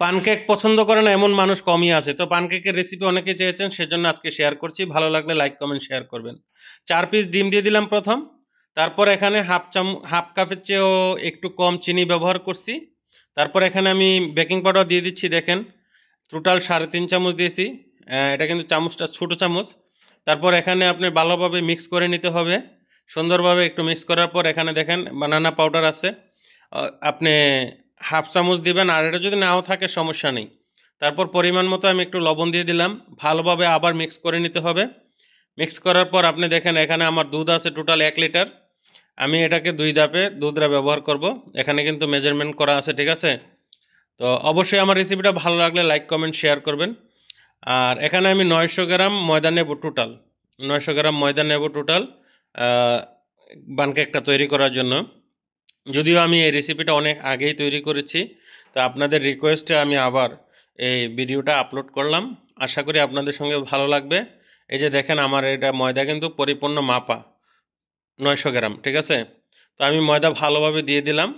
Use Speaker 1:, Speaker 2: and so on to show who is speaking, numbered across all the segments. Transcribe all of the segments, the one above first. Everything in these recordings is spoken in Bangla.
Speaker 1: পানকেক পছন্দ করে না এমন মানুষ কমই আছে। তো পানকেকের রেসিপি অনেকে চেয়েছেন, সেজন্য আজকে শেয়ার করছি। ভালো লাগলে লাইক কমেন্ট শেয়ার করবেন। 4 পিস ডিম দিয়ে দিলাম প্রথম। তারপর এখানে হাফ কাপের চেয়েও একটু কম চিনি ব্যবহার করছি। তারপর এখানে আমি বেকিং পাউডার দিয়ে দিচ্ছি। দেখেন টোটাল 3.5 চামচ দিয়েছি। এটা কিন্তু চামচটা ছোটো চামচ। তারপর এখানে আপনি ভালোভাবে মিক্স করে নিতে হবে, সুন্দরভাবে একটু মিক্স করার পর এখানে দেখেন বানানা পাউডার আছে, আপনি হাফ চামচ দিবেন, আর এটা যদি নাও থাকে সমস্যা নেই। তারপর পরিমাণ মতো আমি একটু লবণ দিয়ে দিলাম, ভালোভাবে আবার মিক্স করে নিতে হবে। মিক্স করার পর আপনি দেখেন এখানে আমার দুধ আছে টোটাল 1 লিটার। আমি এটাকে 2 ধাপে দুধটা ব্যবহার করব। এখানে কিন্তু মেজারমেন্ট করা আছে, ঠিক আছে? তো অবশ্যই আমার রেসিপিটা ভালো লাগলে লাইক কমেন্ট শেয়ার করবেন। আর এখানে আমি 900 গ্রাম ময়দা নেব টোটাল। 900 গ্রাম ময়দা নেব টোটাল বানকেকটা তৈরি করার জন্য। যদিও আমি এই রেসিপিটা অনেক আগেই তৈরি করেছি, তো আপনাদের রিকোয়েস্টে আমি আবার এই ভিডিওটা আপলোড করলাম। আশা করি আপনাদের সঙ্গে ভালো লাগবে। এই যে দেখেন আমার এটা ময়দা কিন্তু পরিপূর্ণ মাপা 900 গ্রাম, ঠিক আছে? তো আমি ময়দা ভালোভাবে দিয়ে দিলাম।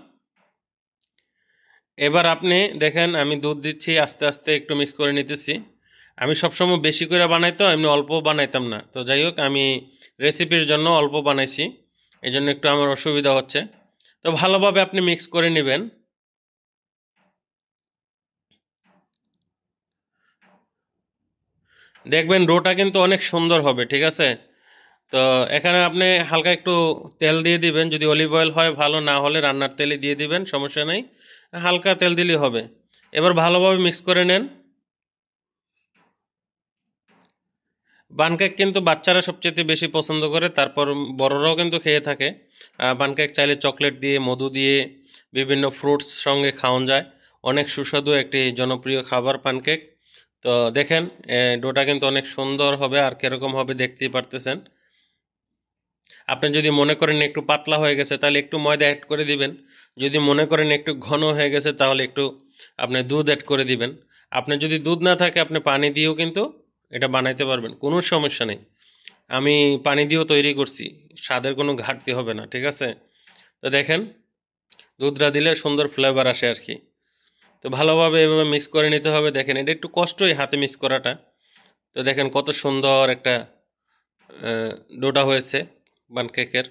Speaker 1: এবার আপনি দেখেন আমি দুধ দিচ্ছি, আস্তে আস্তে একটু মিক্স করে নিতেছি। আমি সবসময় বেশি করে বানাই, তো এমনি অল্প বানাইতাম না। তো যাই হোক, আমি রেসিপির জন্য অল্প বানাইছি, এই জন্য একটু আমার অসুবিধা হচ্ছে। তো ভালোভাবে আপনি মিক্স করে নেবেন। দেখবেন ডোটা কিন্তু অনেক সুন্দর হবে, ঠিক আছে? তো এখানে আপনি হালকা একটু তেল দিয়ে দিবেন, যদি অলিভ অয়েল হয় ভালো, না হলে রান্নার তেলই দিয়ে দিবেন, সমস্যা নেই। হালকা তেল দিলেই হবে। এবার ভালোভাবে মিক্স করে নেন। বানকেক কিন্তু বাচ্চারা সবচেয়ে বেশি পছন্দ করে, তারপর বড়রাও কিন্তু খেয়ে থাকে। বানকেক চাইলে চকলেট দিয়ে, মধু দিয়ে, বিভিন্ন ফ্রুটস সঙ্গে খাওয়ানো যায়। অনেক সুস্বাদু একটি জনপ্রিয় খাবার পানকেক। তো দেখেন ডোটা কিন্তু অনেক সুন্দর হবে, আর কীরকম হবে দেখতেই পারতেছেন। আপনি যদি মনে করেন একটু পাতলা হয়ে গেছে তাহলে একটু ময়দা অ্যাড করে দিবেন। যদি মনে করেন একটু ঘন হয়ে গেছে তাহলে একটু আপনি দুধ অ্যাড করে দিবেন। আপনি যদি দুধ না থাকে আপনি পানি দিয়েও কিন্তু এটা বানাইতে পারবেন, কোনো সমস্যা নেই। আমি পানি দিয়েও তৈরি করছি, স্বাদের কোনো ঘাটতি হবে না, ঠিক আছে? তো দেখেন দুধটা দিলে সুন্দর ফ্লেভার আসে আর কি। তো ভালোভাবে এভাবে মিক্স করে নিতে হবে। দেখেন এটা একটু কষ্টই হাতে মিক্স করাটা। তো দেখেন কত সুন্দর একটা ডোটা হয়েছে বানকেকের।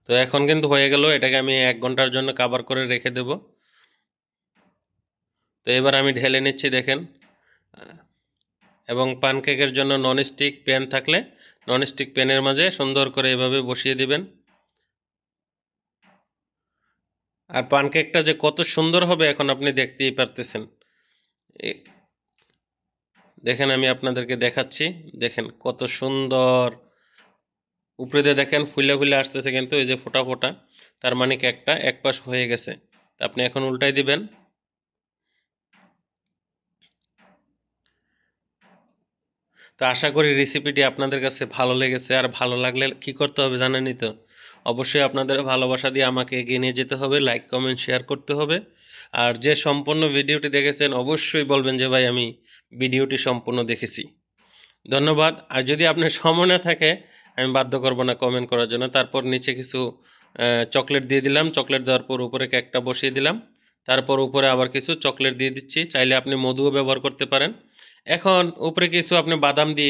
Speaker 1: তো এখন কিন্তু হয়ে গেল, এটাকে আমি 1 ঘন্টার জন্য কভার করে রেখে দেব। তো এবার আমি ঢেলে নিচ্ছি দেখেন। এবং পানকেকের জন্য ননস্টিক প্যান থাকলে ননস্টিক প্যানের মাঝে সুন্দর করে এভাবে বসিয়ে দিবেন। আর পানকেকটা যে কত সুন্দর হবে এখন আপনি দেখতেই পারতেছেন। দেখেন আমি আপনাদেরকে দেখাচ্ছি, দেখেন কত সুন্দর উপরে দিয়ে দেখেন ফুলে ফুলে আসতেছে, কিন্তু এই যে ফোটা ফোটা, তার মানে কেকটা এক পাশ হয়ে গেছে। আপনি এখন উল্টাই দিবেন। তো আশা করি রেসিপিটি আপনাদের কাছে ভালো লেগেছে। আর ভালো লাগলে কি করতে হবে জানেনই তো, অবশ্যই আপনাদের ভালোবাসা দিয়ে আমাকে এগিয়ে নিয়ে যেতে হবে, লাইক কমেন্ট শেয়ার করতে হবে। আর যে সম্পূর্ণ ভিডিওটি দেখেছেন অবশ্যই বলবেন যে ভাই আমি ভিডিওটি সম্পূর্ণ দেখেছি। ধন্যবাদ। আর যদি আপনার সময় না থাকে আমি বাধ্য করব না কমেন্ট করার জন্য। তারপর নিচে কিছু চকলেট দিয়ে দিলাম, চকলেট দেওয়ার পর উপরে কেকটা বসিয়ে দিলাম, তারপর উপরে আবার কিছু চকলেট দিয়ে দিচ্ছি, চাইলে আপনি মধুও ব্যবহার করতে পারেন। এখন উপরে কিছু আপনি বাদাম দিয়ে